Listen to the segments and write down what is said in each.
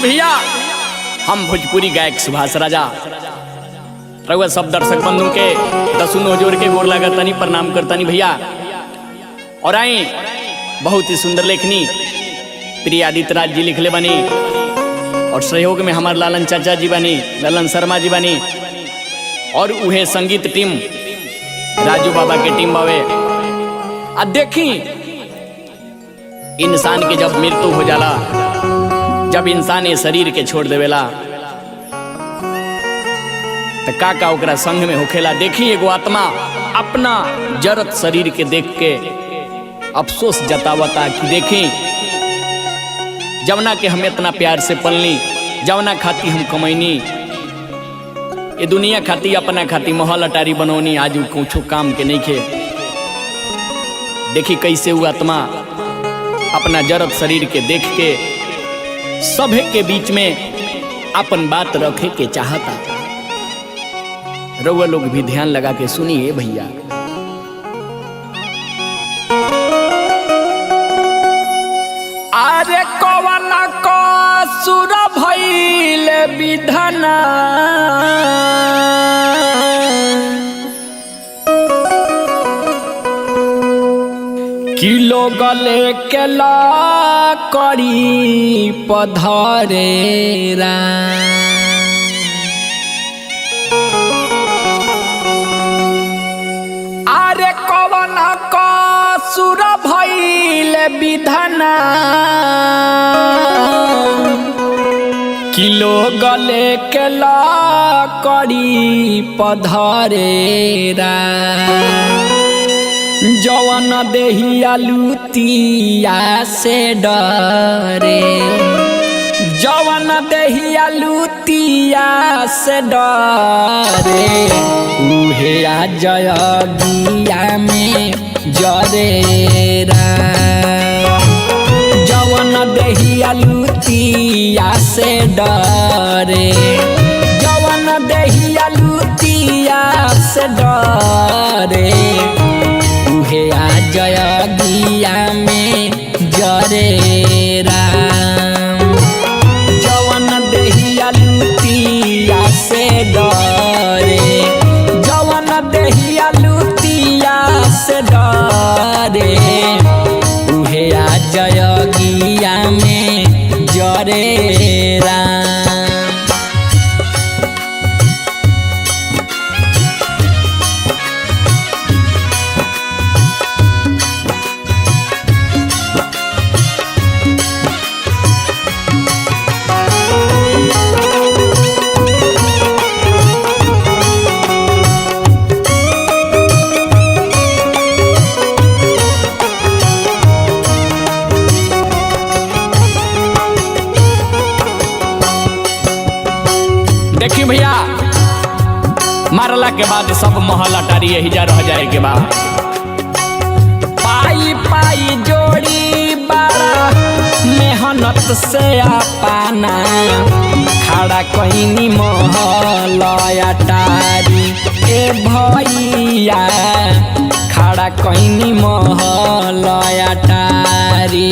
भैया हम भोजपुरी गायक सुभाष राजा रउआ सब दर्शक बंधु के दसुनो जोर के गोर लागतनी प्रणाम करतनी भैया। और आई बहुत ही सुंदर लेखनी प्रिय आदित्य राज जी लिखले बनी और सहयोग में हमारे लालन चाचा जी बनी, ललन शर्मा जी बनी और उहे संगीत टीम राजू बाबा के टीम बावे। आ देखी इंसान के जब मृत्यु हो जाला, जब इंसान ये शरीर के छोड़ देवेला तो का ओकरा संग में होखेला। देखी एगो आत्मा अपना जरत शरीर के देख के अफसोस जतावता कि देखी जवना के हम इतना प्यार से पलनी, जवना खाती हम कमैनी, ये दुनिया खाती अपना खाती महल अटारी बनौनी, आज कुछ काम के नहीं खे। देखी कैसे वो आत्मा अपना जरत शरीर के देख के सभे के बीच में अपन बात रखे के चाहता। रउआ लोग भी ध्यान लगा के सुनिए भैया। अरे कवन को सुर भइल विधना, किलो गले के ला करी पधरेरा। अरे कवन का सुर भइल विधना, किलो गले के ला करी पधरेरा। जवन देहिया लुतिया से डरे, जवन देहिया लुतिया से डरे, उहे आ जयगिया में जरेरा। जवन देहिया लुतिया से डरे, जवन देहिया लुतिया से डरे, उहे आ जयगिया में जरेरा। जवन देहिया लुतिया से डरे, जवन देहिया लुतिया से डरे, उहे आ जयगिया में जरेरा। देखी भैया मारला के बाद सब महल अटारी यही जा रह जाए के बाद पाई पाई जोड़ी बड़ा मेहनत से अपना खड़ा कहीं महल अटारी। ए भैया खड़ा कहीं महल अटारी।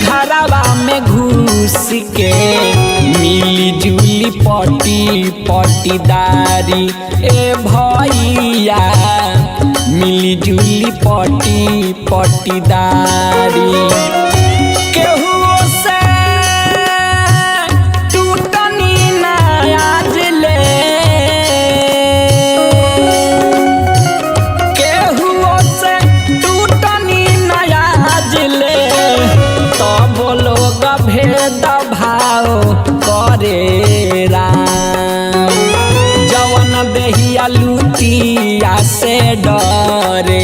घरवा में घुस के मिली जुली पटी पटीदारी। ए भैया मिली जुली पटी पटीदारी। केहू से टूटनी ना आज ले, केहू से टूटनी ना आज ले, तब लोग भेद भाव करे राम। जवन देहिया लुतिया से डरे,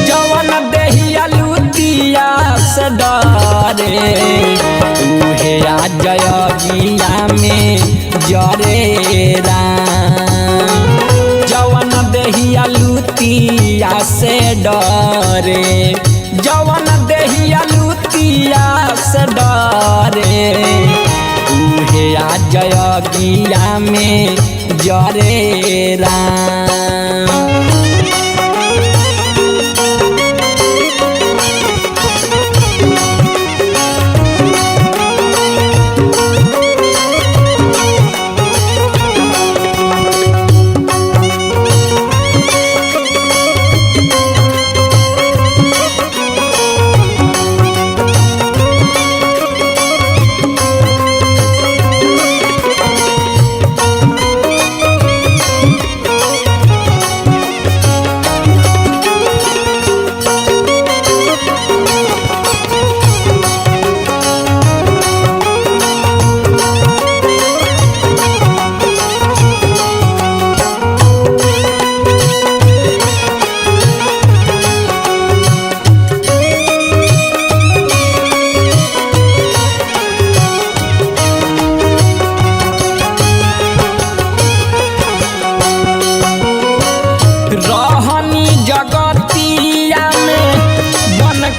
जवन देहिया लुतिया से डरे, उहे आ जयगिया में जरे राम। जवन देहिया लुतिया से डरे, जवन देहिया लुतिया लुतिया से डरे उहे आ जयगिया में जरे राम।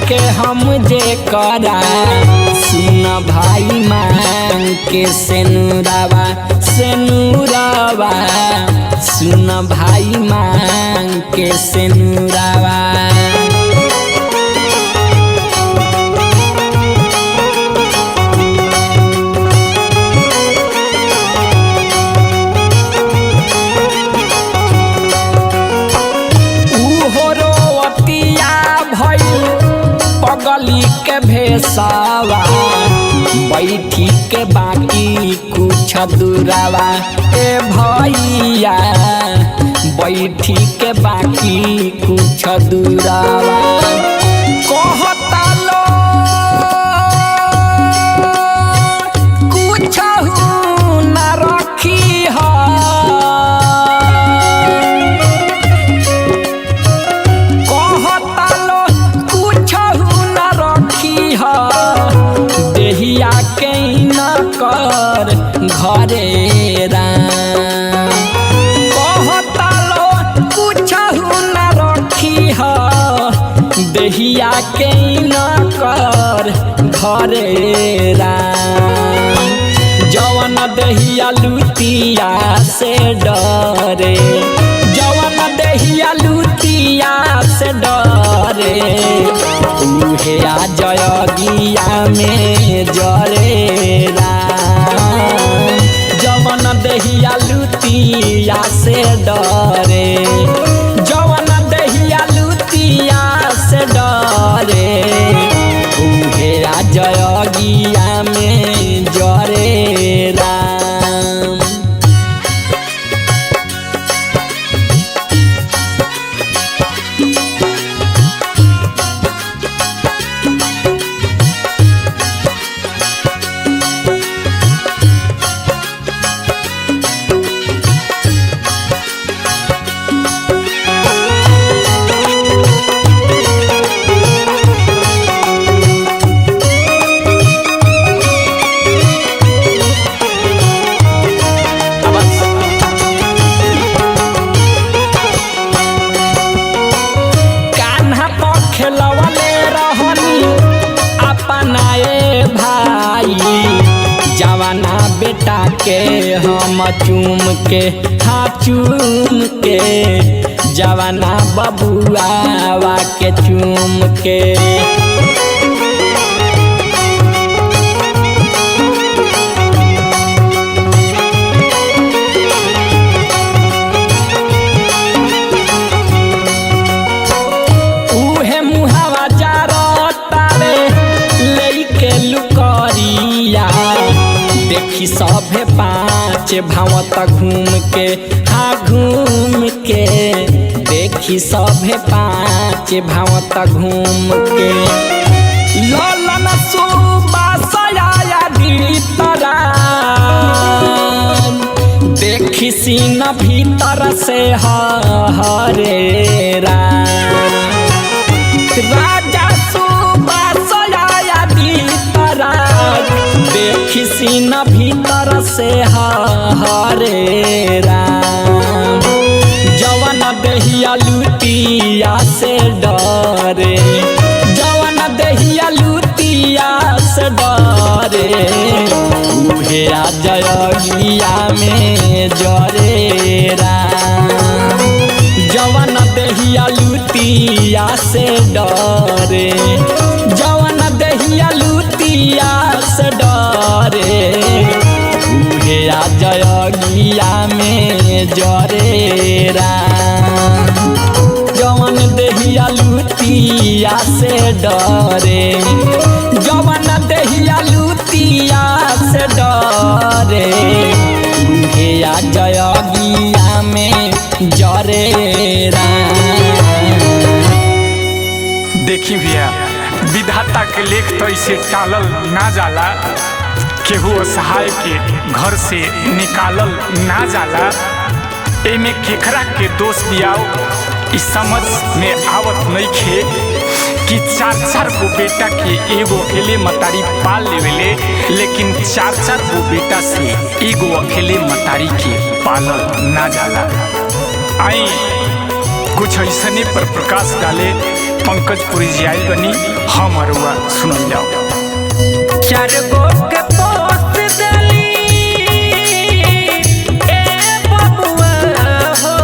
के हम जे करा सुन भाई मांग के सेनुरावा सेनुरावा सुन भाई मांग के सेनुरावा। पगली के भेसावा बैठी के बाकी कुछ दूरावा ए भैया बैठी के बाकी कुछ दूरावा। कहता लो कुछ न रखी देहिया के न कर घरे राम। कहता लो कुछ न रखी देहिया के न कर घरे राम। जवन देहिया लुतिया से डरे जवन देहिया लुतिया से डरे उहे आ जयगिया में जरे राम। जवन देहिया लुतिया से डरे जवन देहिया लुतिया से डरे उहे आ जयगिया में जरे राम। खेलवले रहनी अपनाए भाई जवाना बेटा के हम चूम के हाँ चूम के जवाना बबुआ के चूम के। देखी सभे पाँच भावत घूम के हाँ घूम के देखी सभे पाँच भावत घूम के। ललन सुबासया भीतरा देखी सीन भीतर से हरे राजा सुबासया भीतरा देखी सीन भीतर से हरे राम। जवन देहिया लुतिया से डरे जवन देहिया लुतिया उहे आ जयगिया में जरे राम जवन देहिया लुटिया से डरे जवन देहिया लुटिया से डरे उहे आ जयगिया में जरे राम जवन देहिया लुटिया से डरे जवन देहिया लुटिया से डरे उहे आ जयगिया में जरे देखी भैया विधाता के लेख तो इसे टालल ना जाला केहू असहाय के घर से निकालल ना जाला एमे केकरा के दोष दियाओ इस समझ में आवत नहीं खे कि चार गो बेटा के एगो अकेले मतारी पाल लेवेले लेकिन चार गो बेटा से एगो अकेले मतारी के पालल ना जाला। आई कुछ ऐसने पर प्रकाश डाले पंकजपुरी जी आई बनी हम अरुआ सुनल जाओ। चार गो के पोस्ट देली ए बबुआ हो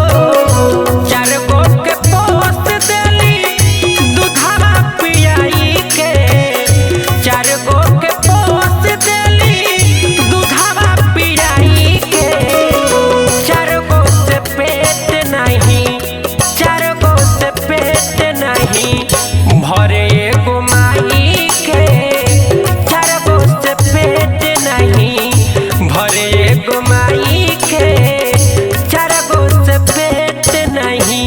चार गो के पोस्ट देली दूधवा पियाई के चार गो के पोस्ट देली दूधवा पियाई के चार गो से पेट नहीं चार गो से पेट नहीं भरे एगो माई के चार गो से पेट नहीं भरे एगो माई के चार गो से पेट नहीं।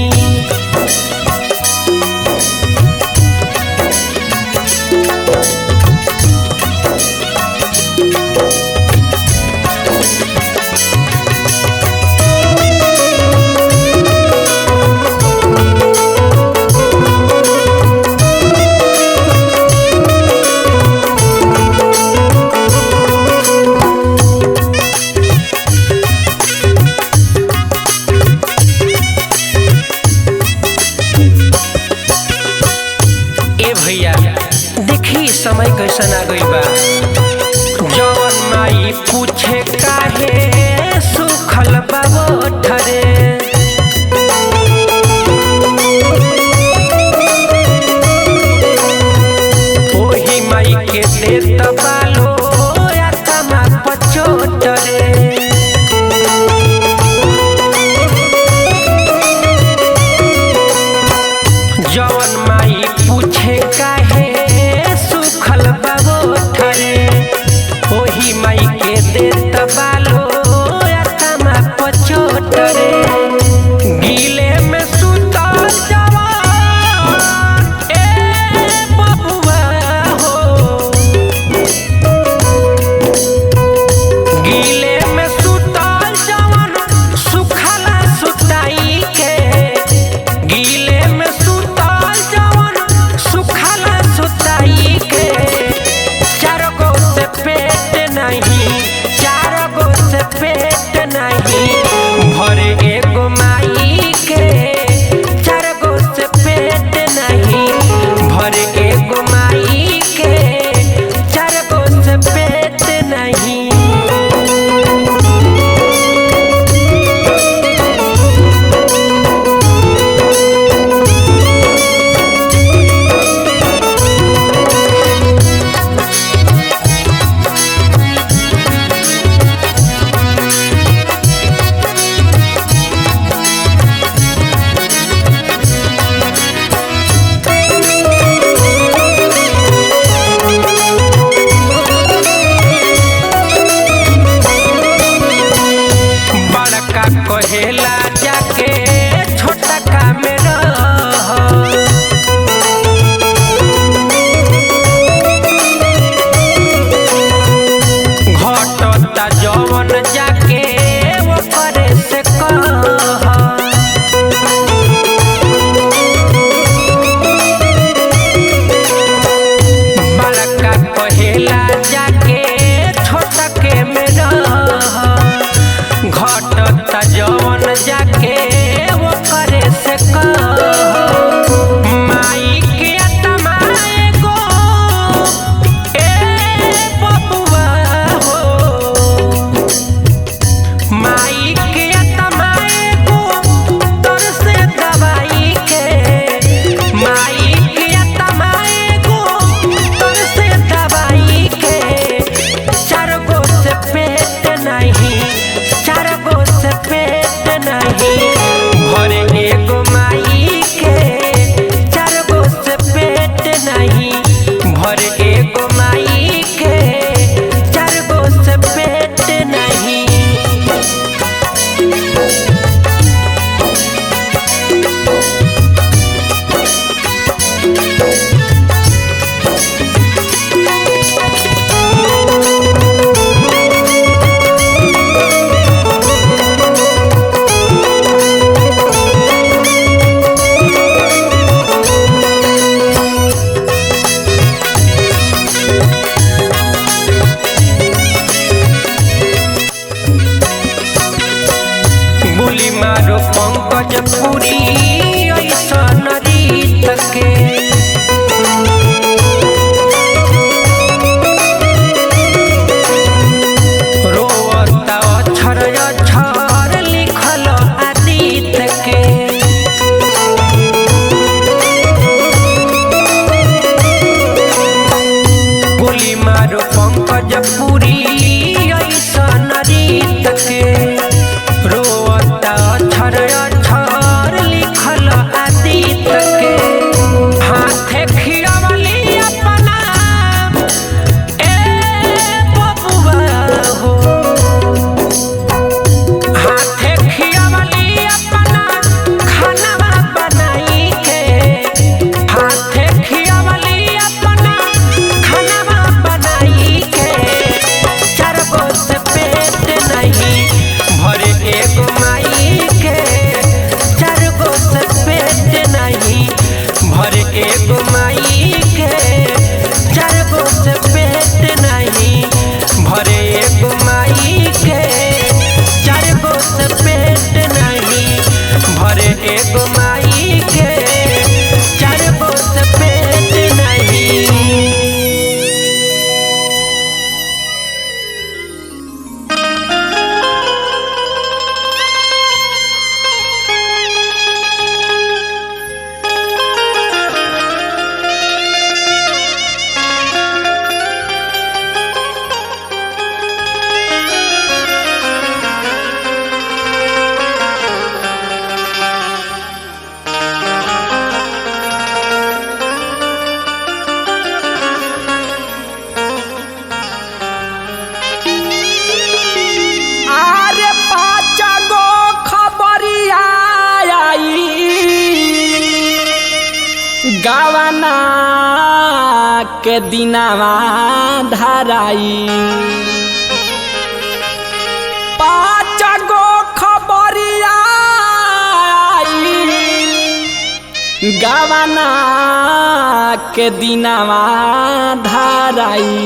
भैया देखी समय कैसन आ गई बा जवन माई पूछे काहे सुखल बाबो ठरे ओही माई के देत बालो या कमा पचोटरे जवन माई पूछे काहे सुखल बाबो ठरे ओही माई के देत बालो या कमा पचोटरे गीले में सुतल जवान ए बबुआ हो गीले में सुतल जवान सुखला सुताई के गीले में सुताई के चार गो से पेट नहीं नहीं भर एगो माई के चार गो से पेट नहीं। बोली मारो पंकज पुरी ऐसन रीत के रोता अक्षर अक्षर लिखल आदित के। बोली मारो पंकज पुरी ऐसन रीत के रोता अक्षर अक्षर लिखल आदित के। हाथे खियावली अपना ए बबुआ हो, हाथे खियावली अपना खाना बनाई के, हाथे खियावली अपना खाना बनाई के। चार गो से पेट नहीं भरे एगो माई के, चार गो से पेट नहीं भरे एगो माई के, चार गो से पेट नहीं भरे एगो माई के, चार गो से पेट नहीं भरे एगो माई के, चार गो से पेट नहीं। आरे पाँच गो खबरिया आई गावना के दिनावा धराई। पाँच गो खबरिया आई गावना के दिनावा धराई।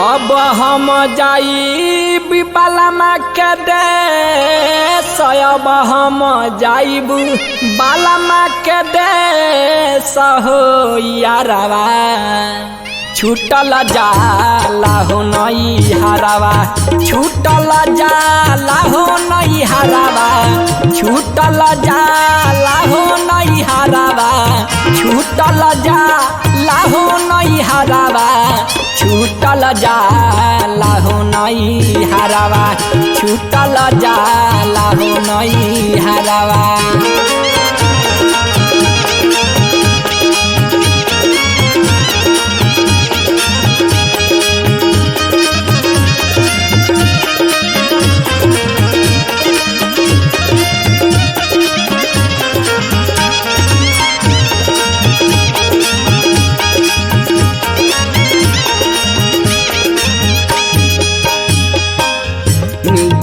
अब हम जाई बालमा के देश, अब हम जाइब बालमा के देश हो यारवा। छूटल जाला हो नई हरावा, छूटल जाला हो नई हरावा, छूटल जाला हो नई हरावा, छूटल जाला हो नई हरावा, छूटल जाला हो नई हरावा, छूटल जाला हो नई हरावा।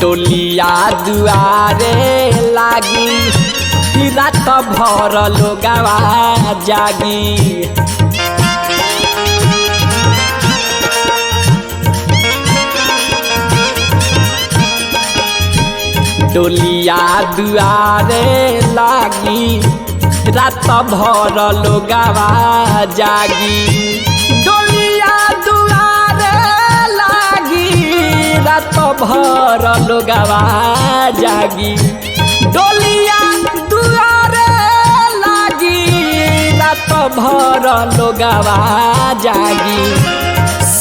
डोलिया दुआरे लागी रात भर लोगवा जागी। डोलिया दुआरे लागी रात भर लोगवा जागी। डोलिया दुआरे लागी रात भर लोगवा जागी। डोलिया दुआरे लागी रात भर लोगवा जागी।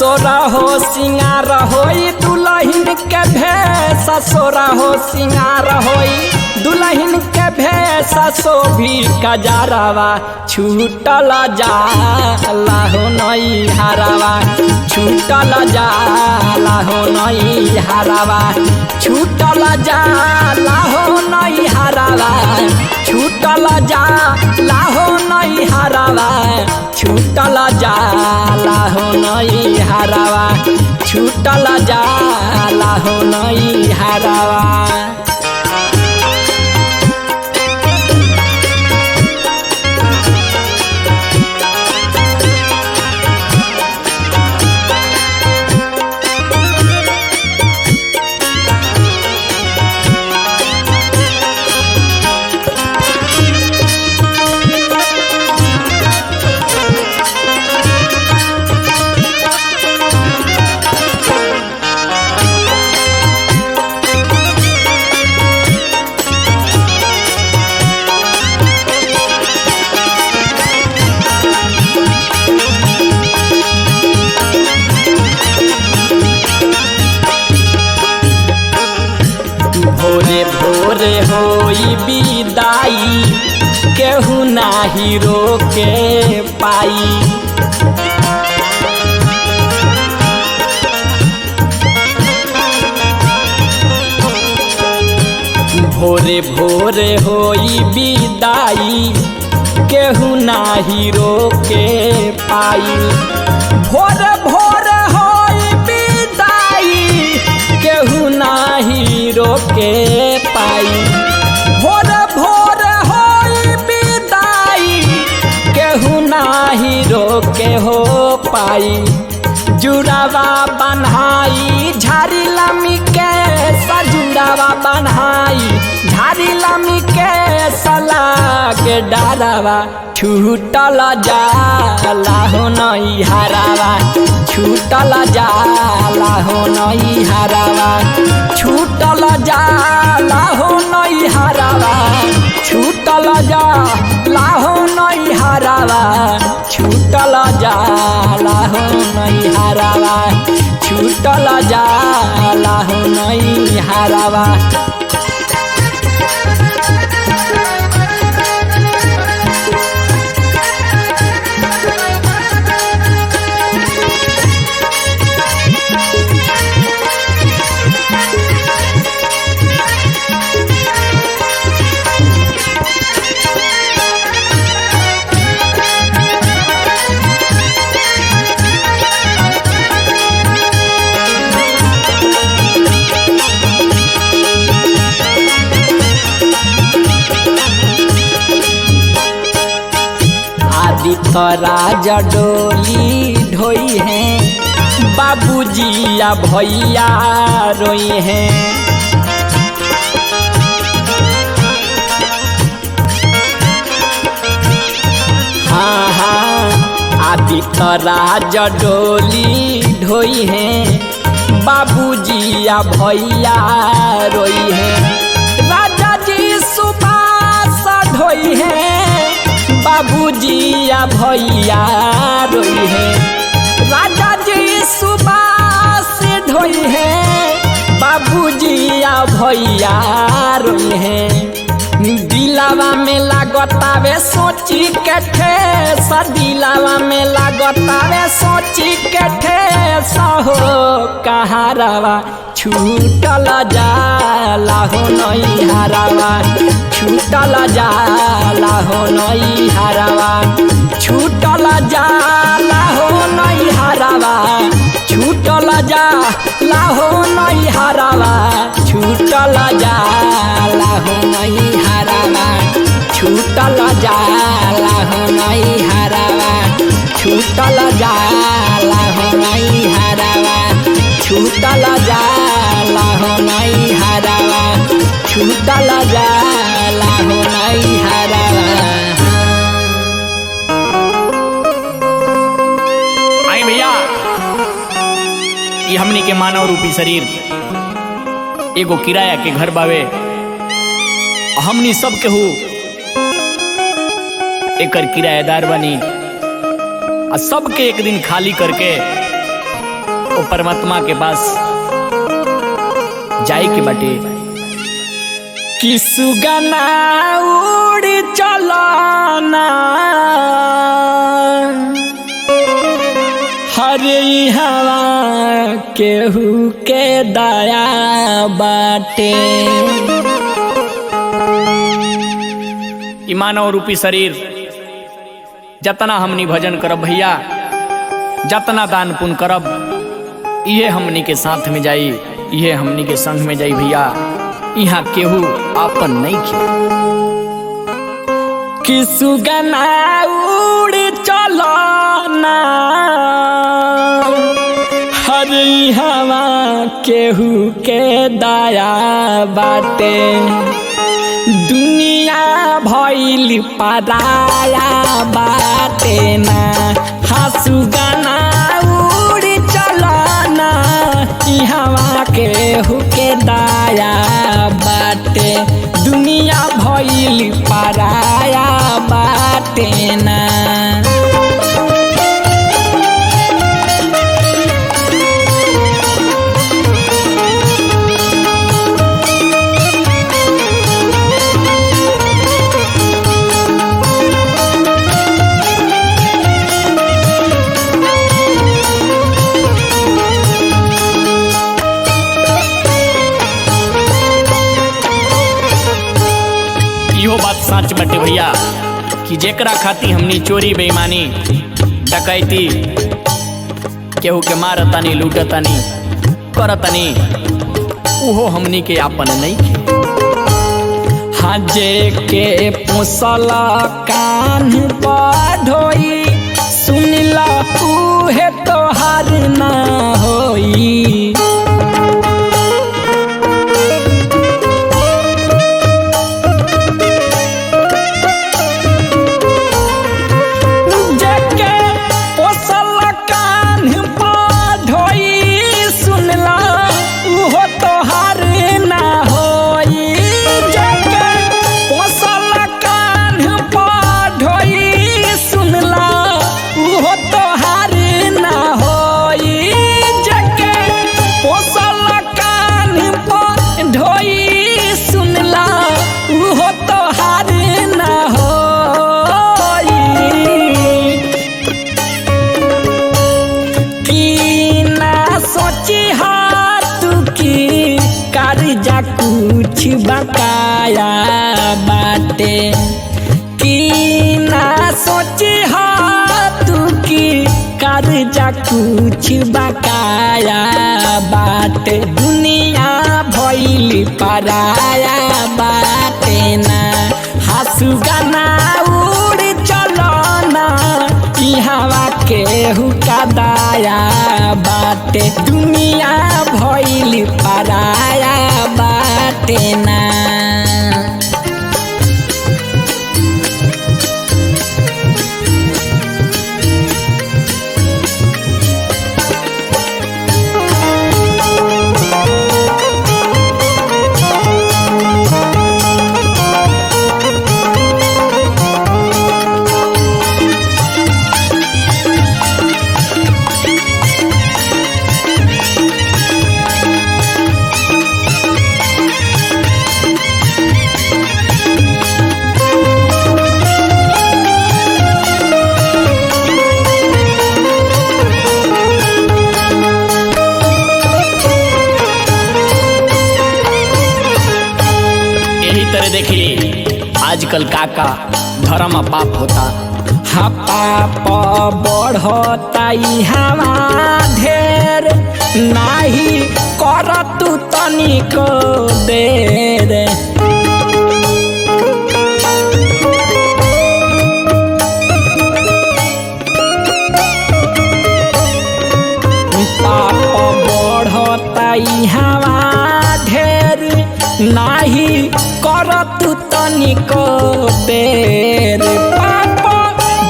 सोरा हो सिंगार होई दुल्हन के भेष सोरा हो सिंगार होई दुल्हन के भेष शोभी कजरवा छूटल जाला हो नई हरवा छूटल जाला हो नई हरवा छूटल जाला हो नई हरवा छूटल जाला हो नई हरवा छूटल जाला हो नई हरवा छूटल जाला हो नई हरवा। भोरे भोरे होई विदाई केहू नाही रोके पाई भोरे भोरे होई विदाई केहू नाही रोके पाई भोरे भोरे होई विदाई केहू नाही रोके पाई भोरे भोरे होई विदाई केहू नाही रोके हो पाई जुड़ावा बन्हाई झारी लमी के सजुड़ावा बन्हाई झारी लमी के सला के डारावा छूटल जाला हो नई हरावा छूटल जाला हो नई हरावा छूटल जाला हो नई हरावा छूटल जाला हो नई हरावा छूटल जाला हो नई हरावा छूटल जाला हो नई हरावा। राजा डोली ढोई हैं बाबूजी या भैया रोई हैं हाँ हाँ आदित्य राजा डोली ढोई हैं बाबूजी या भैया रोई हैं राजा जी सुबास ढोई हैं बाबूजी या भैया रोई है राजा जी सुबास ढोई है बाबूजी या भैया रोई है दिलावा में लागतावे सोची के ठेस दिलावा में लागतावे सोची के ठेस हो कहारावा छूटल जाला हो नई हरावा छूटल जाला हो नई हरावा छूटल जाला हो नई हरावा छूटल जाला हो नई हरावा छूटल जाला हो नई हरावा छूटल जाला हो नई हरावा छूटल जाला हो नई हरावा छूटल जाला हो नई हरावा छूटल जाला हो नई हरावा। आई भैया ये हमनी के मानव रूपी शरीर एगो किराया के घर बावे हमनी सब केहू एकर किराएदार बनी आ सबके एक दिन खाली करके वो परमात्मा के पास जाए के बाटे। कि सुगना उड़ चलना हरे हवा केहू के दया बाटे। ई मानव रूपी शरीर जतना हमनी भजन करब भैया, जतना दान पुण्य करब, इहे हमनी के साथ में जाई, इहे हमनी के संग में जाई भैया। यहाँ केहू आपन नहीं खे। कि सुगना उड़ चलना हरी हवा केहू के दया बाटे। दुनिया भइल पराया बाटे ना। सुगना उड़ चलना हवा केहू के दया बाटे। दुनिया भइल पराया बाटे ना। इहो बात सच बाटे भैया कि जेकरा खाती हमनी चोरी बेईमानी डकैती केहू के मारतानी लूटतानी करतानी, उहो हमनी के आपन नहीं खे। हजे के पोसल कान बढ़ोई सुनला उहे तोहार ना होई। कुछ बकाया बाटे कि ना सोची तू की कर्जा कुछ बकाया बाटे। दुनिया भइल पराया बाटे ना। सुगना उड़ चलना हवा केहू का दया बाटे। दुनिया भइल पराया बाटे ना। देखी आजकल काका धर्म पाप होता। हाँ पाप बढ़ता हवा ढेर नाही कर तू तनिको देर। पाप बढ़ता हवा ढेर नाही कर तू तनिको देर। पाप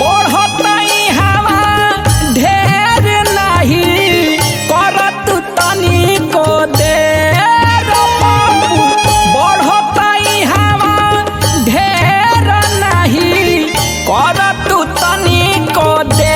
बढ़ता हवा ढेर नाही कर तू तनिको देर। पाप बढ़ता हवा ढेर नाही कर तू तनिको देर।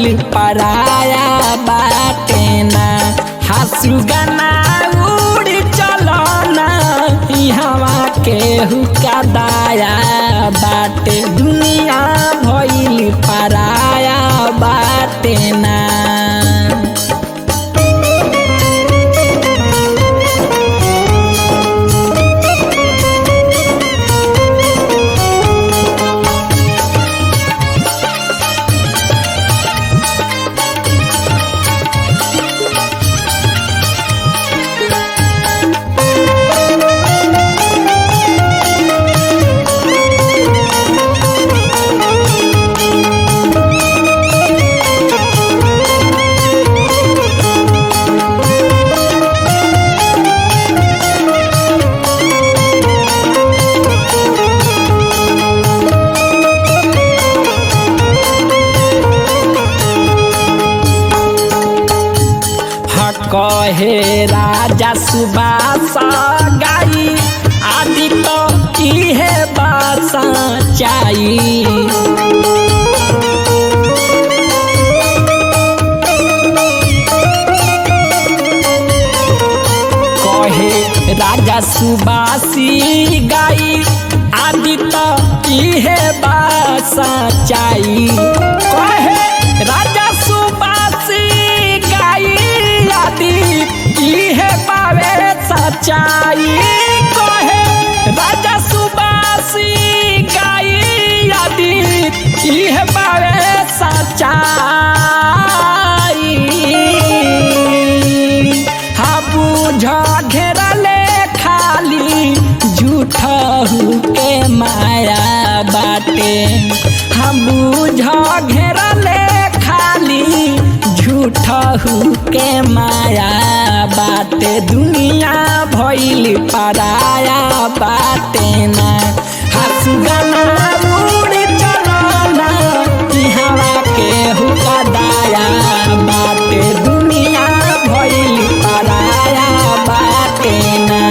भइल पराया बाटे ना हासु गाना उड़ चलना इहवा केहू का दाया बाटे दुनिया भइल पराया बाटे ना। कहे राजा सुबास गाई आदि तो इहे बासा चाई कहे राजा सुबासी गाई आदि तो इहे बासा चाई कहे राजा सुबासी गाई इहे पावे सच्चाई कहे राजा सुबासी गाई आदि इहे पावे सच्चाई हा बुझ घेरले खाली झूठा के माया बाटे हम बुझ घेरले खाली झूठहू के माया बाटे दुनिया भइल पराया बाटे ना हासु गाना उड़ चलना इहवा केहू का दाया बाटे दुनिया भइल पराया बाटे ना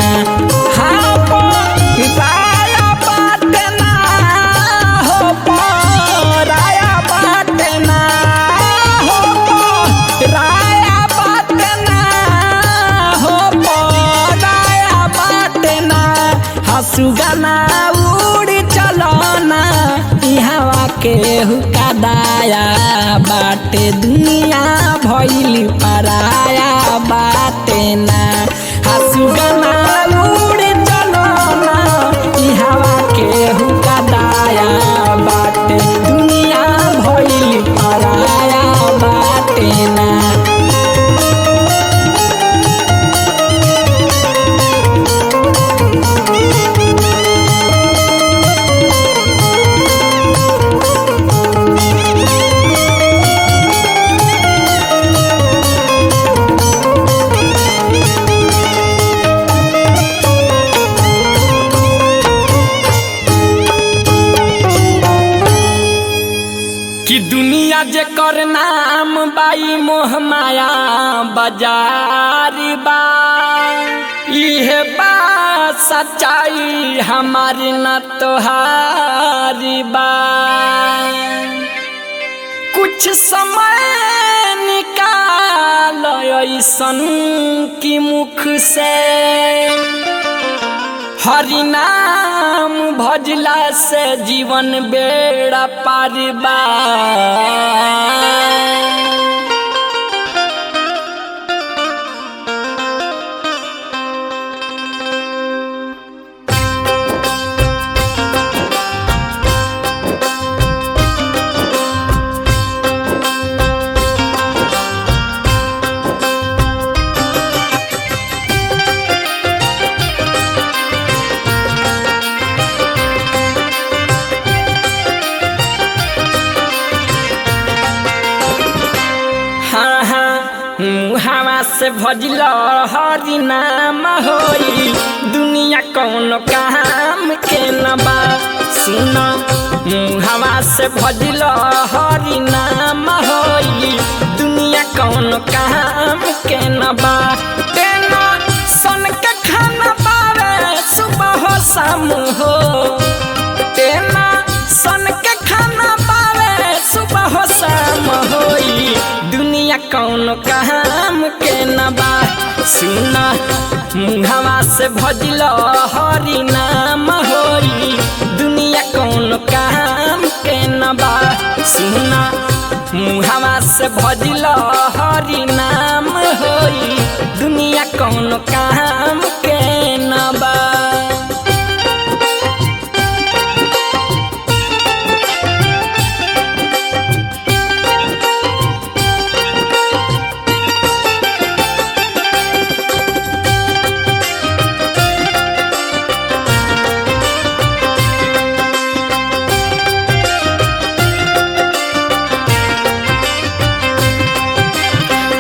हाँ पराया बाटे ना हो पराया बाटे ना राया बाटे ना हो पराया बाटे ना हासु गाना उड़ चलना इहवा केहू का दाया बाटे दुनिया भइल पराया बाटे ना हासु गाना उड़ चलना इहवा केहू का दाया बाटे दुनिया भइल पराया बाटे ना। कि दुनिया जे कर नाम बाई मोह माया बाजारी बा इहे बा सच्चाई हमारी न तोहारी बा कुछ समय निकाल ऐसन की मुख से हरि नाम भजला से जीवन बेड़ा पार बा हवा से भजल हरि नाम होई दुनिया कौन काम के न बा सुन हवा से भजल हरि नाम होई दुनिया कौन काम के न बा तेना सन के खाना पावे सुबह हो शाम हो तेना सन के खाना पावे सुबह हो शाम होई दुनिया कौनो काम के न बा सुना मुहवा से भजिल हरि नाम होई दुनिया कौनो काम के न बा सुना मुहवा से भजिल हरि नाम होई दुनिया कौनो काम के न बा।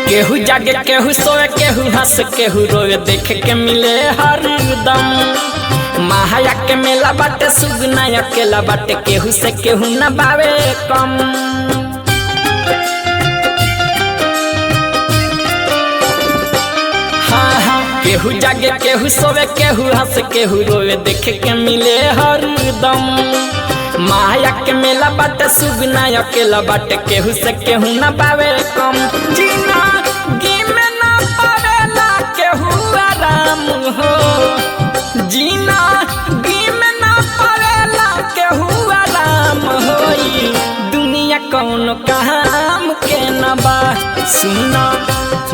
केहू जागे केहू सोए केहू हंस केहू रोए देख के मिले हरदम माया के मेला बाटे सुगना अकेला बाटे केहू से केहू न बावे कम। हाँ हाँ केहू जागे केहू सोए केहू हंस केहू रोए देख के मिले हरदम माया के मेला बाटे सुगना अकेला बाटे केहू से केहू न पावे कम जीना गिमे न पावेला केहू आराम हो जीना गिमे न पावेला केहू आराम होई दुनिया कौनो काम के न बा सुना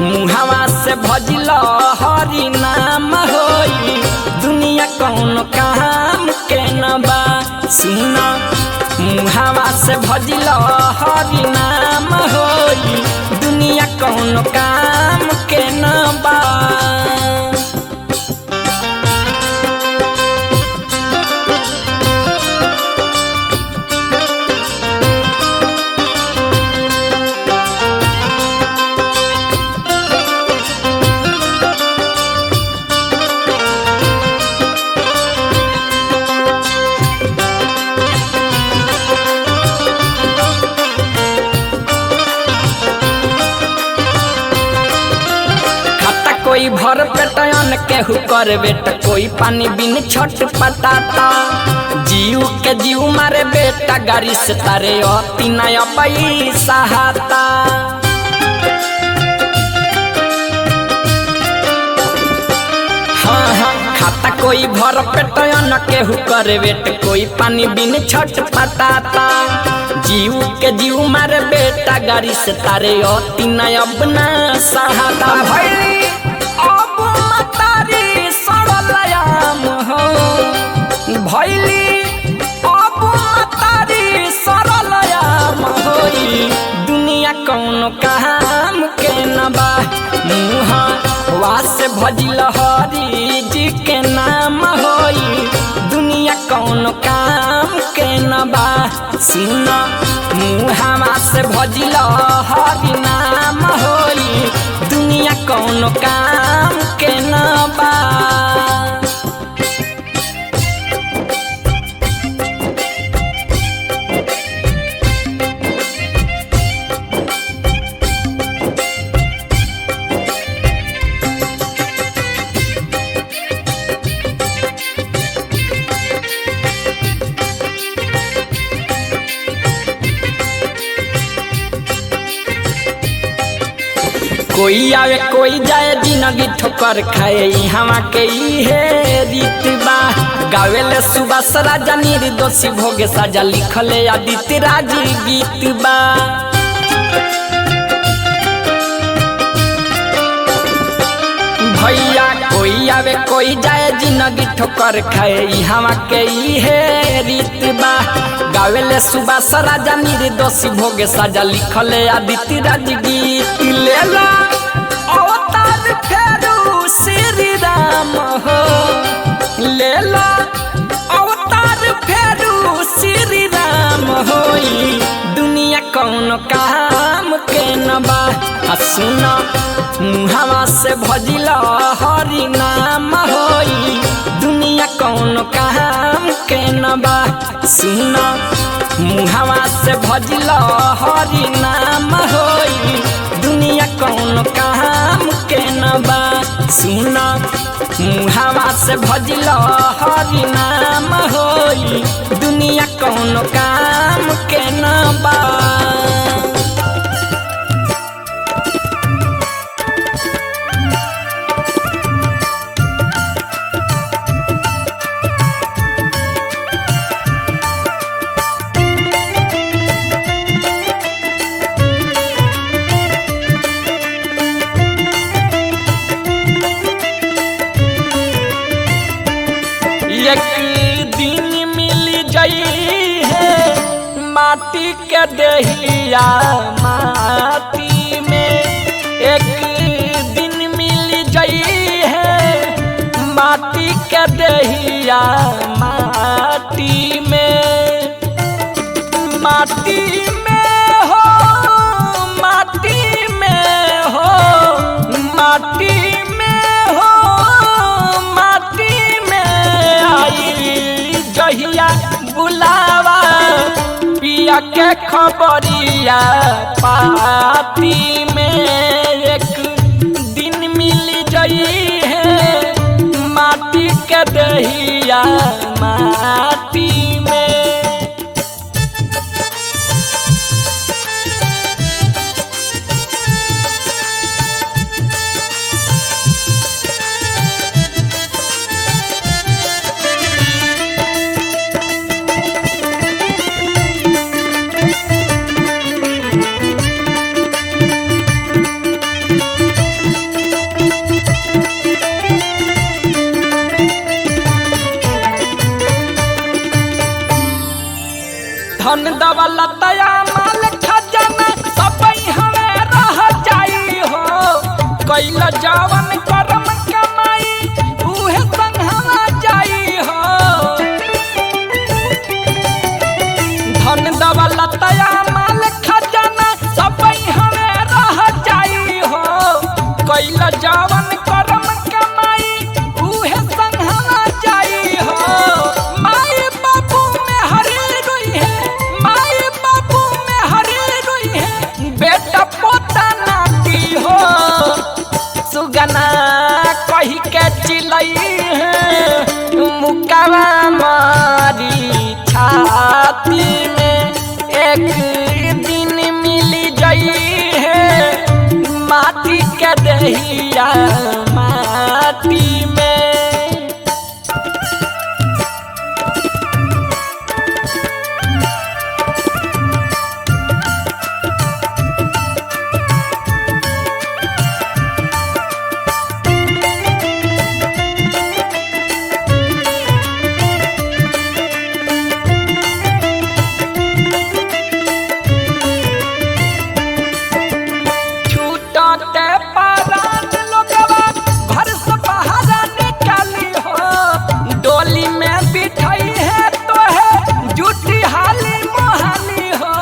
मुहवा से भजिल हरि नाम होई दुनिया कौनो काम के न बा सुना मुहवा से भजिल हरि नाम होई दुनिया कौनो काम के न बा। कोई भर पेटन केहू कर बेटा कोई पानी बिन छट पटाता जीव के जीव मारे बेटा गाड़ी से तारे अति नया पैसा हाता। हाँ हाँ खाता कोई भर पेटन केहू कर बेटा कोई पानी बिन छट पटाता जीव के जीव मारे बेटा गाड़ी से तारे अति नया बना सहाता भैली भैली अब तारी सरलयाम होई दुनिया कौनो काम के न बा मुहवा से भजिल हरि जी के नाम होई दुनिया कौनो काम के न बा सुना मुहवा से भजिल हरि नाम होई दुनिया कौनो काम के न बा। कोई आवे कोई जाए जिंदगी ठोकर खाए हवा के इहे रीत बा गावेले सुबह राजा निर्दोषी भोगे साजा लिखले आदित्य राज गीत बा। भैया कोई आवे कोई जाए जिंदगी ठोकर खाए हवा के इहे रीत बा गावेले सुबह राजा निर्दोषी भोगे साजा लिखले आदित्य राज गीत लेला अवतार फेरू श्री राम हो लेला अवतार फेरू श्री राम होई दुनिया कौनो काम के न बा सुना मुहवा से भजिल हरि नाम होई दुनिया कौनो काम के न बा सुना मुहवा से भजिल हरि नाम होई दुनिया कौनो काम के न बा सुना मुहवा से भजिल हरि नाम होई दुनिया कौनो काम के न बा। माटी के दहिया माटी में एक दिन मिल जाई है, माटी के दहिया माटी में, माटी में हो, माटी में हो, माटी में हो, माटी में आई जहिया बुलावा पिया के खबरिया पाती में एक दिन मिल जाई है, माटी के दहिया माटी में। धन दौलतया माल खजाना सब हमें रह जाई हो, कैल जवन करम कमाई उहे संग हवा जाई हो। धन दौलतया माल खजाना सब हमें रह जाई हो, कैल जवन करम कमाई उहे संग हवा जाई हो। माई बाबू में हरी रोई है, माई बाबू में हरी रोई है, बेटा पोता नाती हो, सुगना कही के चिलई है, मुकावा मारी छाती में एक दिन मिल जाई है, माटी के दहिया माटी में। छूटते परान लोगवा घर से बाहर निकाली हो, डोली में बिठाई है तो है झूठी हाली मोहाली हो।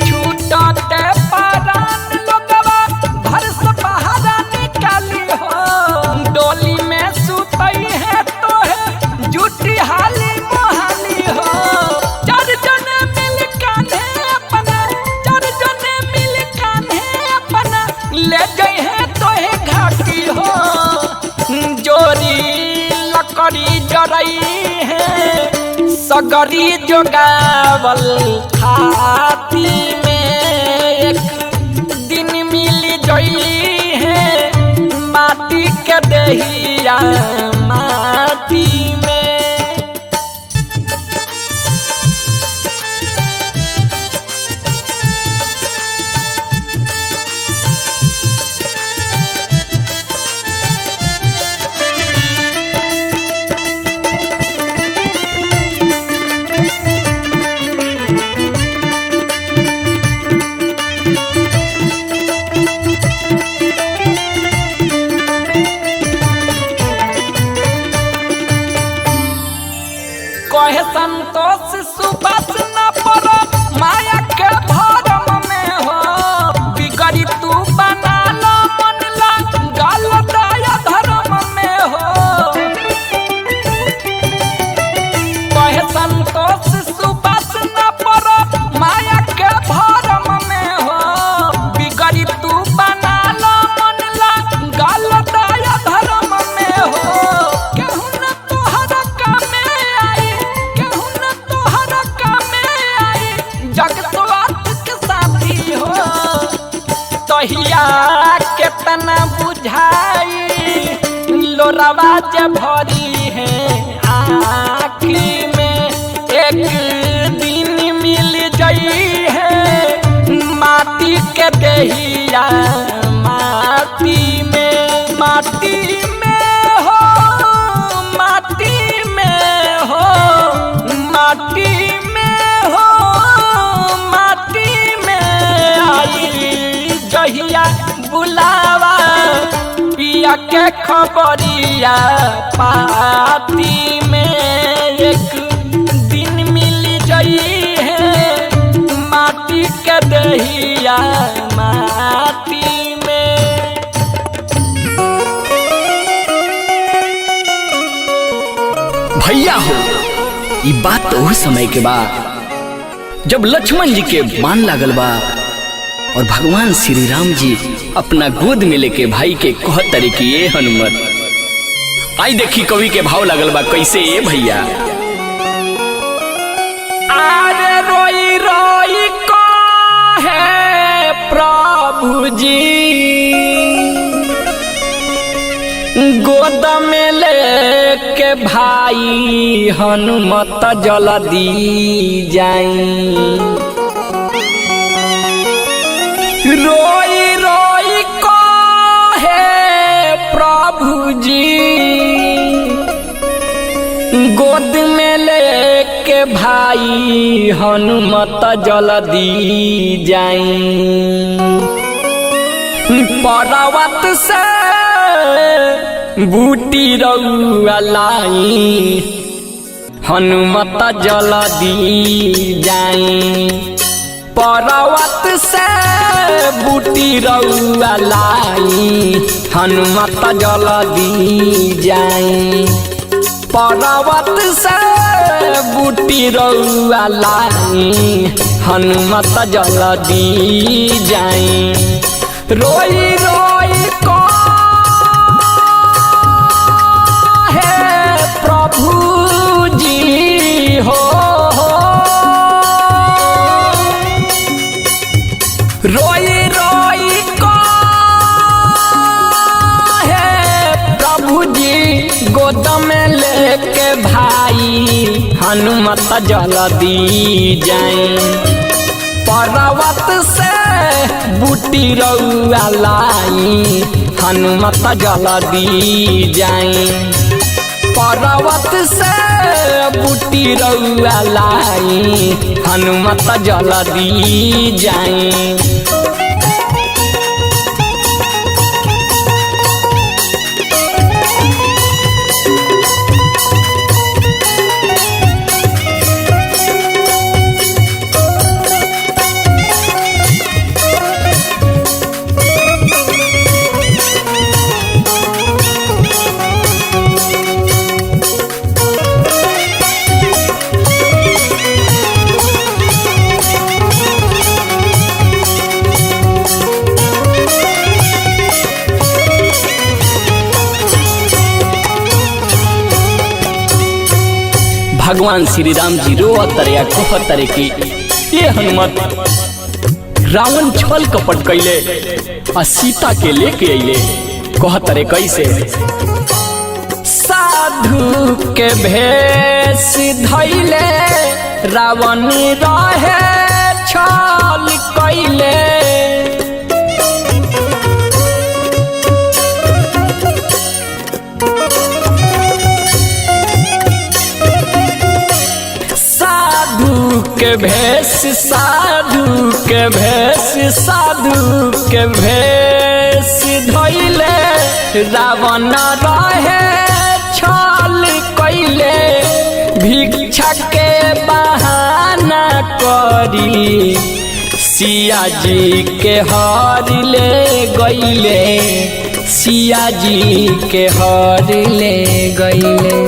छूटते परान लोगवा घर से बाहर निकाली हो, डोली में सुतई है तो है झूठी हाली मोहाली हो। चार जने मिल कान्हे अपना, चार जने मिल कान्हे अपना ले गए हैं तो है घाटी हो, जोरी लकड़ी जरई है, सगरी जोगावल खाती में एक दिन मिल जाई है, माटी के दहिया माटी में। कहे संतोष सुबस न पड़ो माया के भरम में हो, बिगड़ी तू बना लो मन ला गल दया धर्म में हो। कहे संतोष सुबस न पड़ो माया के भरम में हो, बिगड़ी तू बना लो मन ला गल दया धर्म में हो। केहू न तोहरा कामे आई, केहू न तोहरा कामे आई, जग स्वार्थ के साथी हो, तहिया केतना बुझाई लोरावा जे भरी है आँखी में, एक दिन मिल जाई है, माटी के दहिया माटी में, माटी में हो, माटी में हो, पिया के खबरिया पाती में एक दिन मिल जाई है माटी के दहिया माटी में। भैया हो ये बात तो उस समय के बाद जब लक्ष्मण जी के मान लागल बा और भगवान श्री राम जी अपना गोद में लेके भाई के कहत तरी की ये हनुमत। आई देखी कवि के भाव लागल बा कैसे ये भैया। आरे रोई रोई कहे प्रभु जी गोद में लेके भाई हनुमत जल्दी जाई। रोई रोई कहे प्रभु जी गोद में लेके भाई हनुमत जल्दी जाई। पर्वत से बूटी रउआ लाई हनुमत जल्दी जाई। पर्वत से बूटी रउआ लाई हनुमत जल्दी जाई। पर्वत से बूटी रउआ लाई हनुमत जल्दी जाई। रोई रोई कहे प्रभु जी हो रोई रोई कहे प्रभु जी गोद में लेके भाई हनुमत जल्दी जाई। पर्वत से बूटी रउआ लाई हनुमत जल्दी जाई। पर्वत से बूटी रउआ लाई हनुमत जल्दी जाई। भगवान श्री राम जी रो तरया कह तरे की ये हनुमत रावण छल कपट कैले आ सीता के लेके अइले कह तरे कैसे। साधु के भेष धइले रावण रहे छल कैले। साधु के भेष साधु के भेष धइले रावण रहे छल कैले। भिक्षा के बहाना करी सिया जी के हर ले गइले सिया जी के हर ले गइले।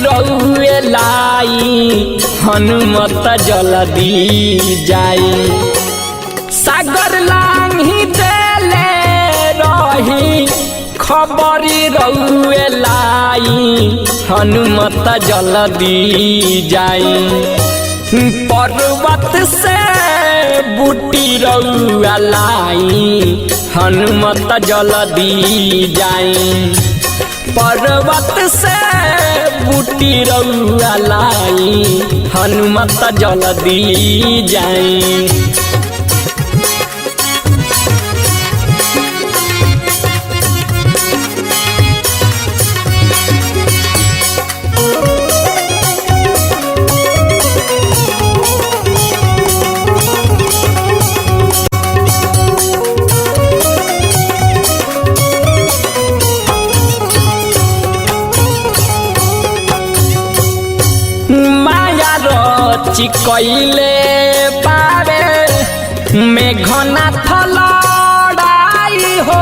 रउए लाई हनुमत जल्दी जाई। सागर लांघी देले रही खबरी रउए लाई हनुमत जल्दी जाई। पर्वत से बूटी रउआ लाई हनुमत जल्दी जाई। पर्वत से बूटी रउआ लाई हनुमत जल्दी जाई। चिकैले पारे मेघनाथ लड़ाई हो।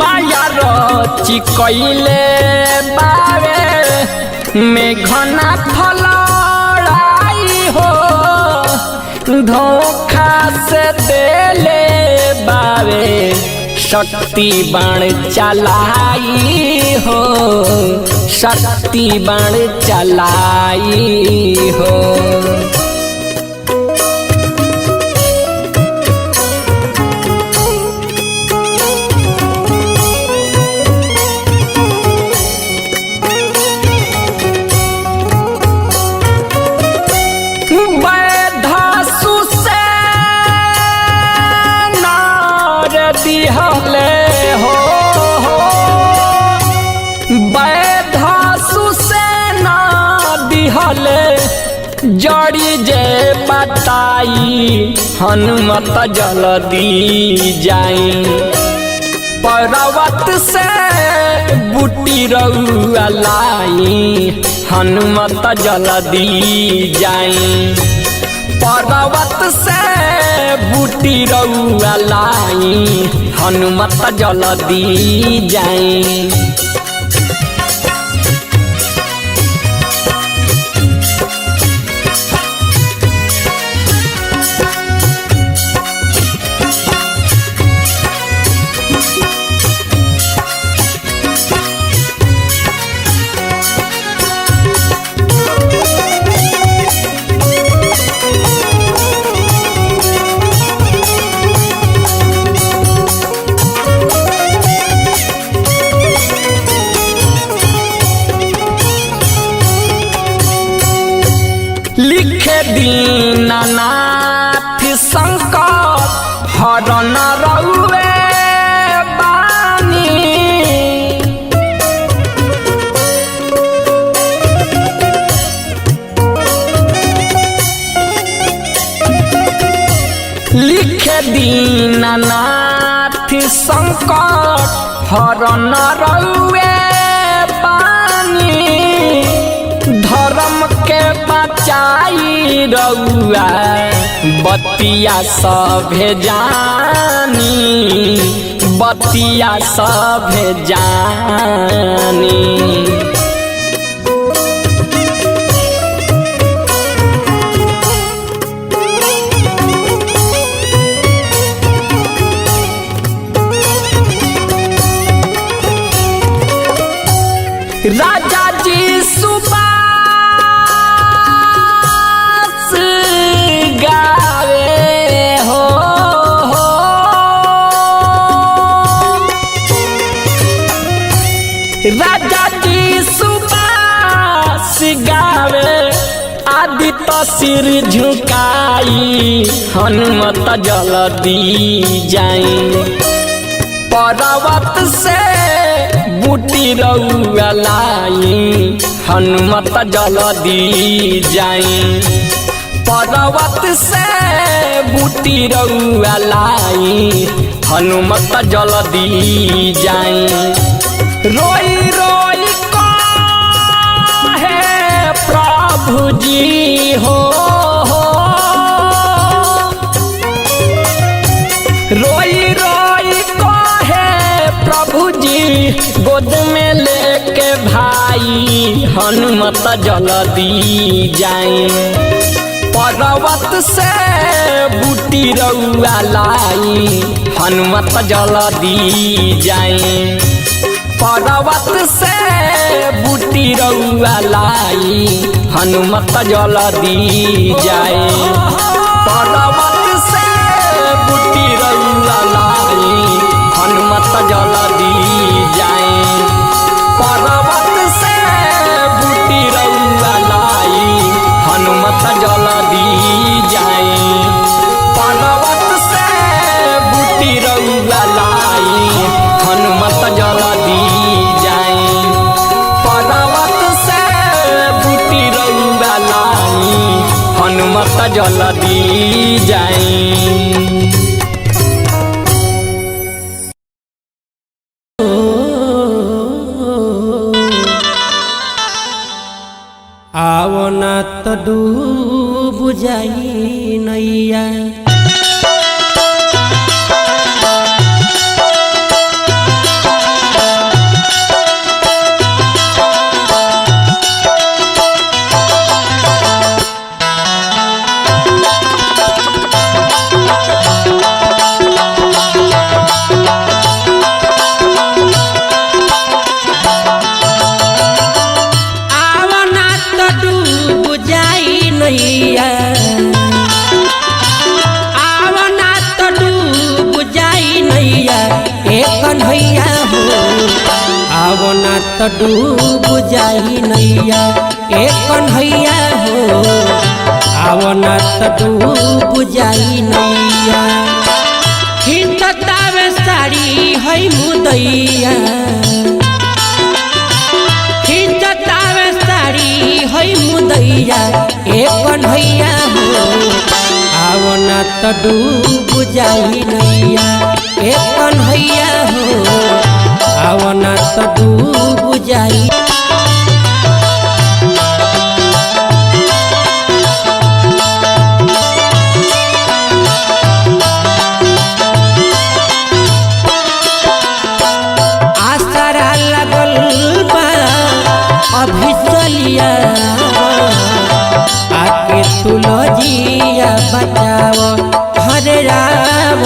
माया चिकैले पारे मेघनाथ लड़ाई हो। धोखा से देले बावे शक्ति बाण चलाई हो। शक्ति बाण चलाई हो। दिहले हो बैधासु से ना दिहले जड़ी जे बताई हनुमत जल्दी जाई। पर्वत से बूटी रउआ लाई हनुमत जल्दी जाई। पर्वत से बूटी रउआ लाई हनुमत जल्दी जाई। लिखे दीनानाथ संकट हरण रउए बानी। लिखे दीनानाथ संकट हरण रउए बानी। धर्म के बचाई रउआ बतिया सभे जानी। बतिया सभे जानी। राजा जी सुबास गावे हो। राजा जी सुबास गावे आदित्य सिर झुकाई हनुमत जल्दी जाई। पर्वत से बूटी रउआ लाई हनुमत जल्दी जाई। पर्वत से बूटी रउआ लाई हनुमत जल्दी जाई। रोई रोई कहे प्रभु जी हो। रोई रोई कहे प्रभु जी गोद में लेके भाई हनुमत जल्दी जाई। पर्वत से बूटी रउआ लाई हनुमत जल्दी जाए। पर्वत से बूटी रउआ लाई हनुमत जल्दी जाए। पर्वत से बूटी रउआ लाई हनुमत जल्दी जाए। पर्वत से बूटी रउआ लाई हनुमत जल्दी जाए। पर्वत से बूटी रउआ लाई हनुमत जल्दी जाए। पर्वत से बूटी रउआ लाई हनुमत जल्दी जाए। आवो ना तो डूब जाई नैया। तो डूब जाई नैया ए कन्हैया हो। आवो ना तो डूब जाई नैया। खिंचतावे साड़ी है मुदैया। खिंचतावे साड़ी है मुदैया ए कन्हैया हो। आवो ना तो डूब जाई नैया ए कन्हैया हो। आवो ना तो डूब जाई। आसरा लगल बा अभी चलिया। आके तुलजिया बचाओ हरे राम।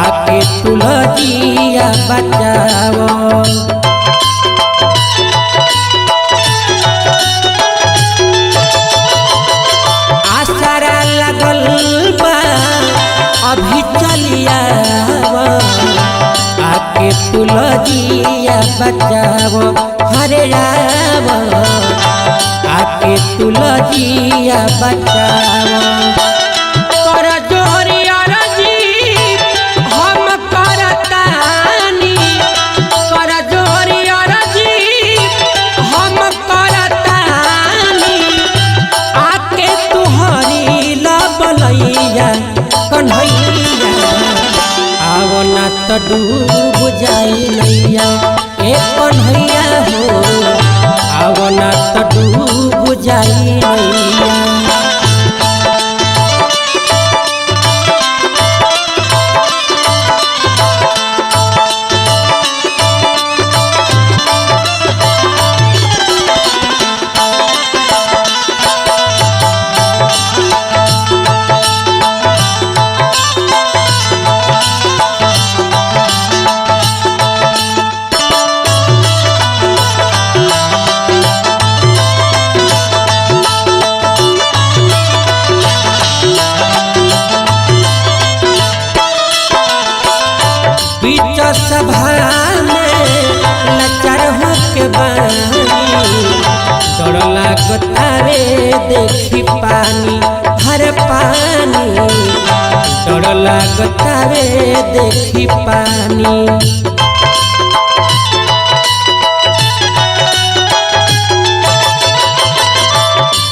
आके तुलजिया बचाओ। आसरा लगल बा अभी चलिया। आके तुलजिया बचाओ हरे राम। आके तुलजिया बचाओ। आवो ना तो डूब जाई नैया ए कन्हैया हो। आवो ना तो डूब जाई नैया। सभा में लाचार होके बानी। डर लागता रे देखी पानी हर पानी। डर लागता रे देखी पानी।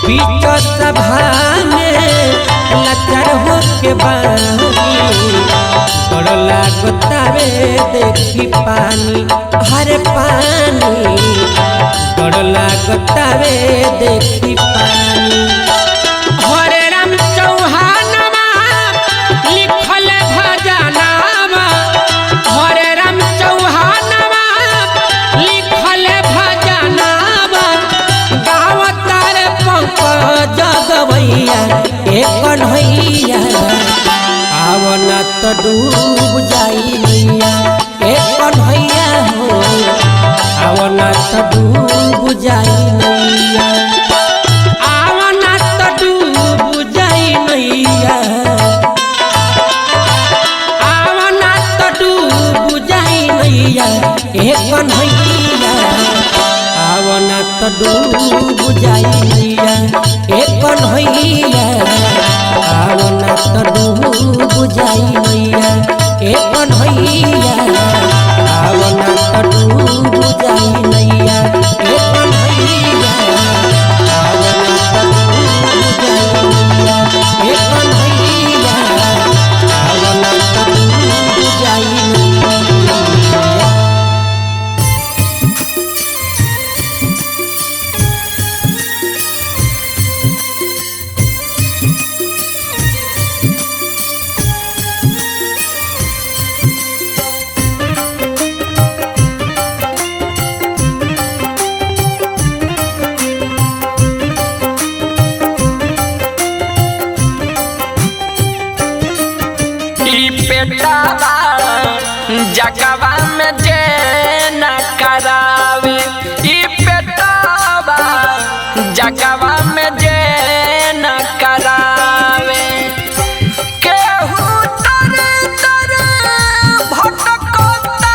बीच सभा में लाचार होके बानी। डर लागता रे देखी पानी हर पानी। डर लागता रे देखी पानी। हरे राम चौहानमा लिखल भजनमा। हरे राम चौहानमा लिखल भजनमा। गावतार पंकज गवैया कन्हैया आवना तो डूब जाई नैया ए कन्हैया हो आवना तो डूब जाई नैया आवना तो डूब जाई नैया आवना तो डूब जाई नैया ए कन्हैया आवना तो डूब जाई नैया ए कन्हैया आवना तो डूब जाई नैया ए कन्हैया आवना तो डूब जाई नैया ए कन्हैया आवना तो डूब जाई नैया ए कन्हैया आवना तो डूब जाई नैया। बेटावा जगवा में जे न करावे ई बेटावा जगवा में जे न करावे केहू तर तर भटकतावे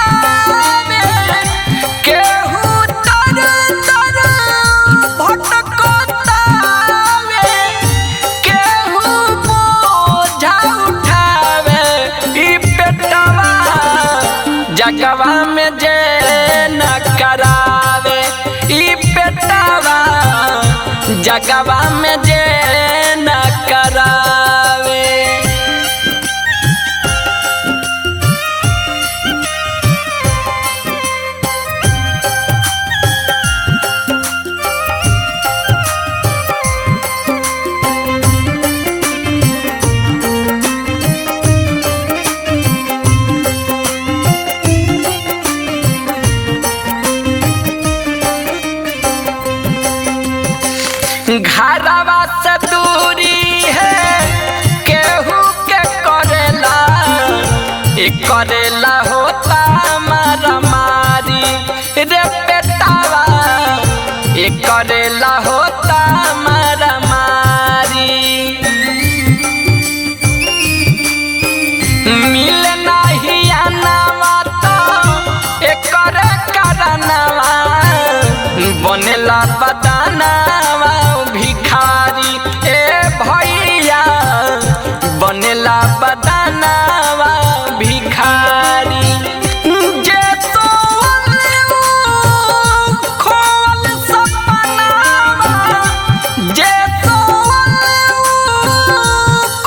केहू तर तर भटकतावे केहू बोझा उठावे ई बेटावा जगवा में जे न करावे ई बेटावा जगवा में जे न करावे। घरवा से दूरी है केहू के करेला करेला होता मारा मारी रे बेटावा करेला होता मारा मारी मिल नहीं आनावा तो एकर करनवा बनेला बदानावा भिखारी ए भैया बनेला बदानावा भिखारी जे खोल सपनावा जे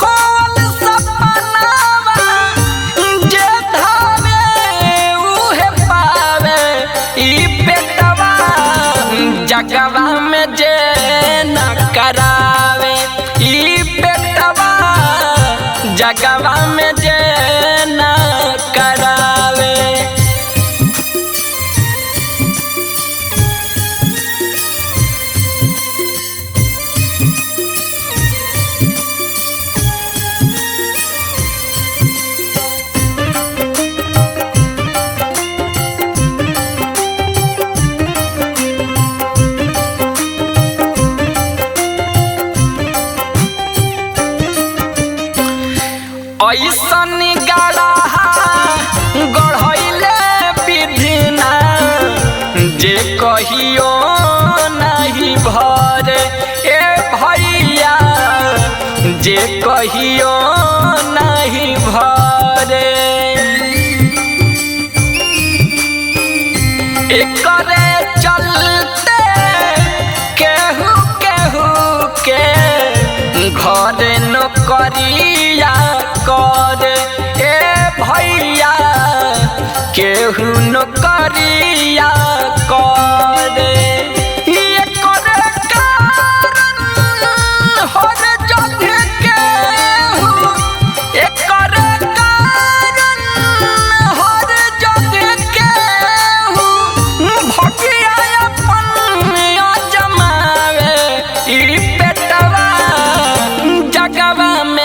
खोल सपनावा जे धावे उहे पावे ई बेटवा जगवा में जे न करावे ई बेटवा जगवा में जे न करावे। ऐसन गढ़ा गढ़ैले विधिना जे कहियो नहीं भरे ए भैया जे कहियो नहीं भरे एकरे चलते केहू केहू के घर नौकरिया कर ए भैया केहू नौकरिया कर एकर कारण हर जगह केहू एकर कारण हर जगह केहू भगिया अपन जमावे ई बेटवा जगवा में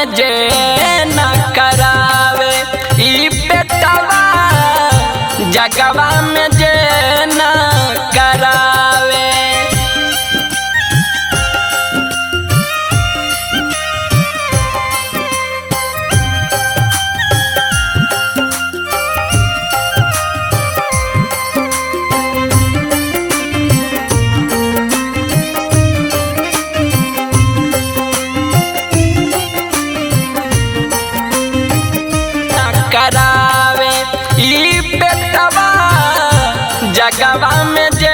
जगवा में जे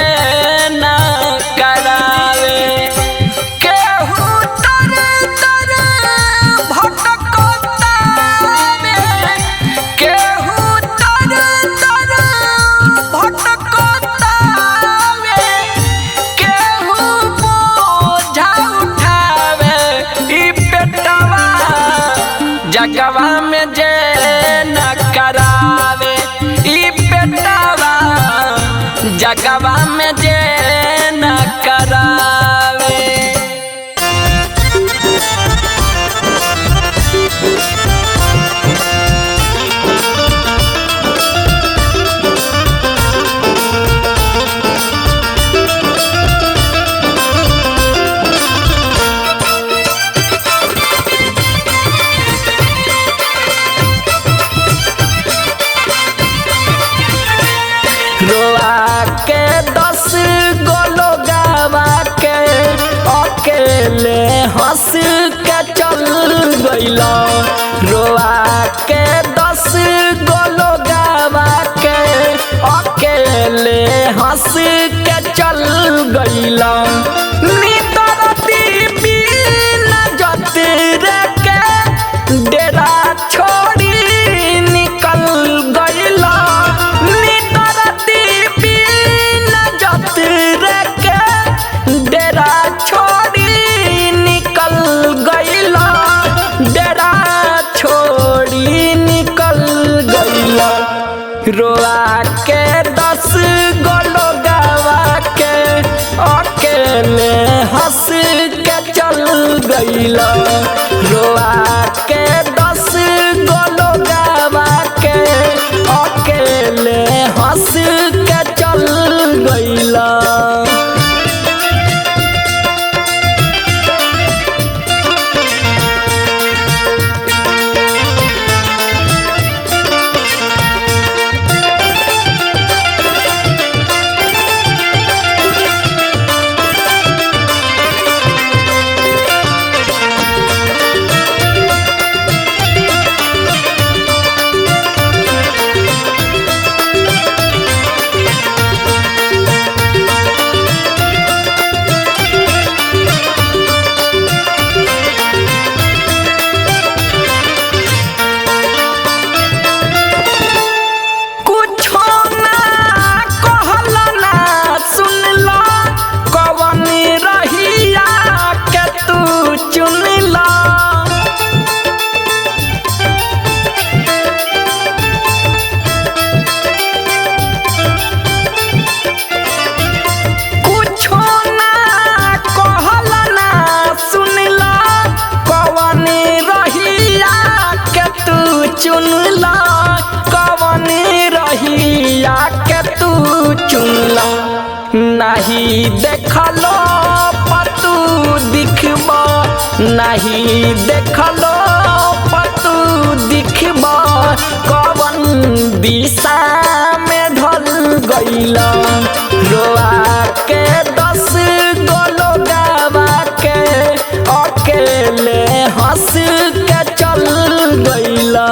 न करावे केहू तर तर भटकतावे केहू तर तर भटकतावे केहू बोझा उठावे ई पेटवा जगवा में जे न करावे ई पेटवा जगवा में जे न करावे। रोआ के 10 गो लोगवा के अकेले हंस के चल गइला रोआ के 10 गो लोगवा के अकेले हंस के चल गइला नितर दीपी न जतिर के डेरा छोड़ी निकल गइला नितर दीपी न जतिर के डेरा छोड़ी निकल गइला डेरा छोड़ी निकल गइला रोआ के 10 गो लोगवा के अकेले हंस के चल गइला रोआ के 10 गो लोगवा के अकेले हंस के चल गइला। कुछो ना कहला ना सुनला कवन रहिया के तू चुनला कुछो ना कहला ना सुनला कवन रहिया के तू चुनला कवन रहिया के तू चुनला नहीं देखलो पतू दिखबा नहीं देखलो पतू दिखबा कवन दिशा में ढल गइला रोआ के 10 गो लोगवा के अकेले हंस के चल गइला।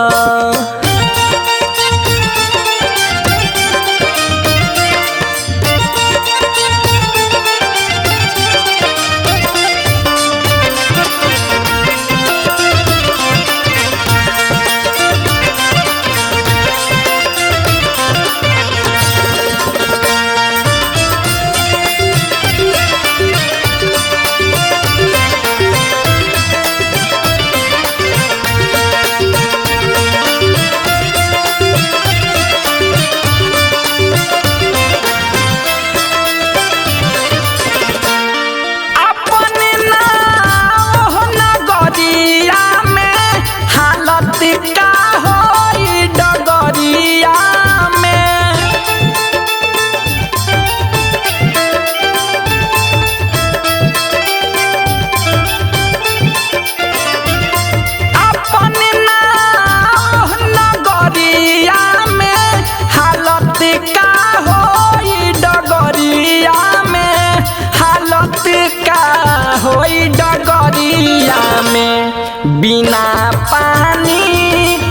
बिना पानी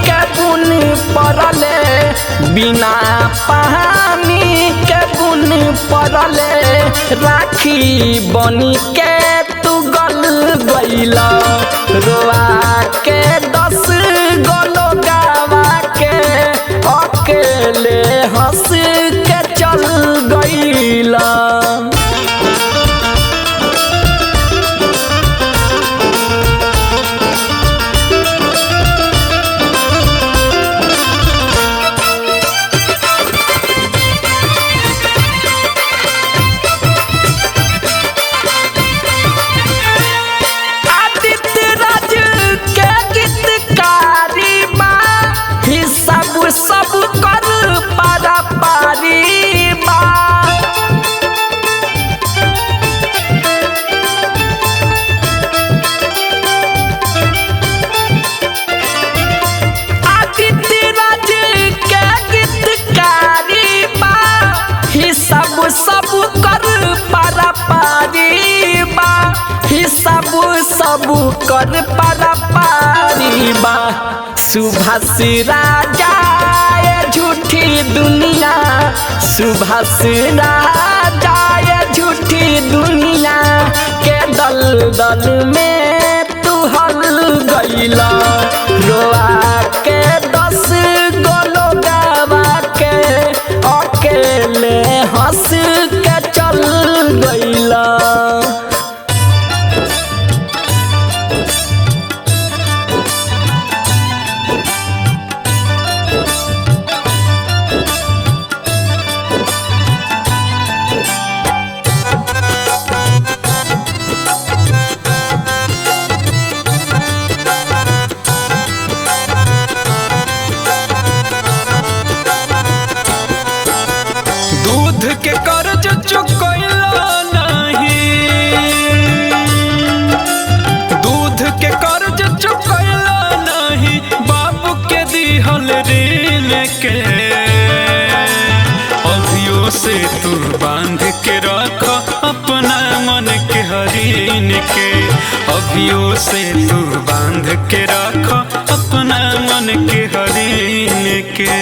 के बुन पड़ले बिना पानी के बुन परले राखी बनी के तू गल गईला रोआ के 10 गोलो गावा के अकेले हंस के चल गईला। सब कर पारा पारी बा आदित्य राज के गीतकारी बा हिसाब सब कर पारा पारी बा हिसाब सब कर पारा पारी बा। सुभाष राजा ये झूठी दुनिया सुभाष राजा ये झूठी दुनिया के दलदल में तू हल गईला रोआ के 10 गोलो गावा के अकेले हंस के चल गईला। के कर्ज चुकैला नहीं दूध के कर्ज चुकैला नहीं बाबू के दिहल ऋण के अभियो से तू बांध के रख अपना मन के हरीन के अभियो से तू बांध के रख अपना मन के हरीन के।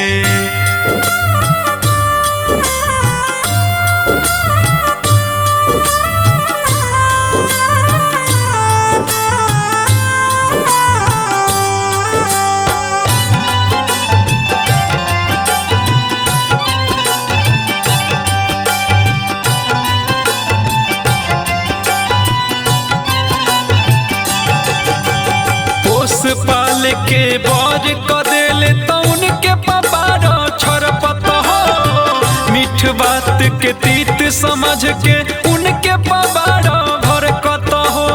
पाल के बर क देले तो उनके पबारो छरपत हो मीठ बात के तीत समझ के उनके पबारो भरकत हो।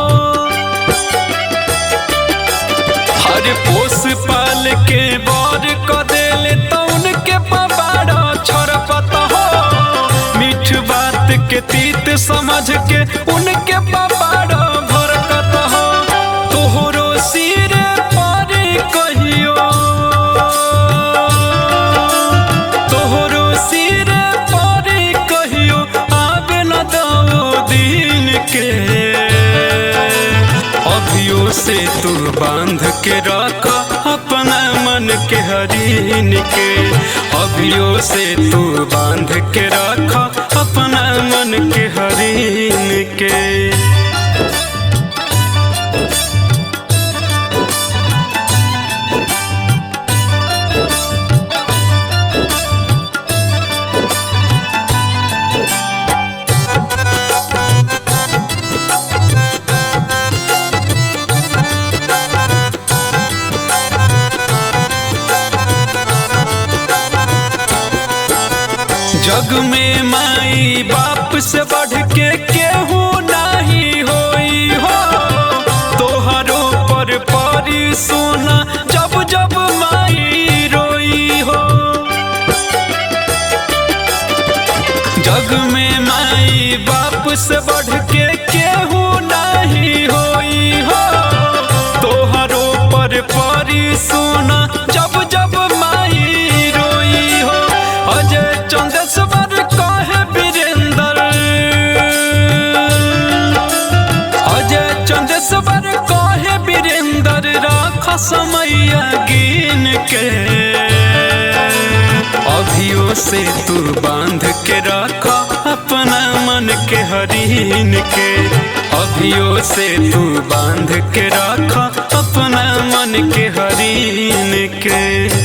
हर पोस पाल के बर क देले तो उनके पबारो छरपत हो मीठ बात के तीत समझ के उनके पबारो भरकत हो। तोहरो सिर अभियो से तू बांध के रख अपना मन के हरीन के अभियो से तू बांध के रख अपना मन के हरीन के। जग में माई बाप से बढ़ के केहू नहीं होई हो तोहरो पर परी सोना जब जब माई रोई हो। जग में माई बाप से बढ़ के केहू नहीं होई हो तोहरो पर परी सोना जब जब माई रोई हो। अजय चंदेश्वर कहे वीरेंद्र अजय चंदेश्वर कहे वीरेंद्र राख समय गिन के अभियो से तू बांध के रख हरीन के। अभियो से तू बांध के रख अपना मन के हरीन के।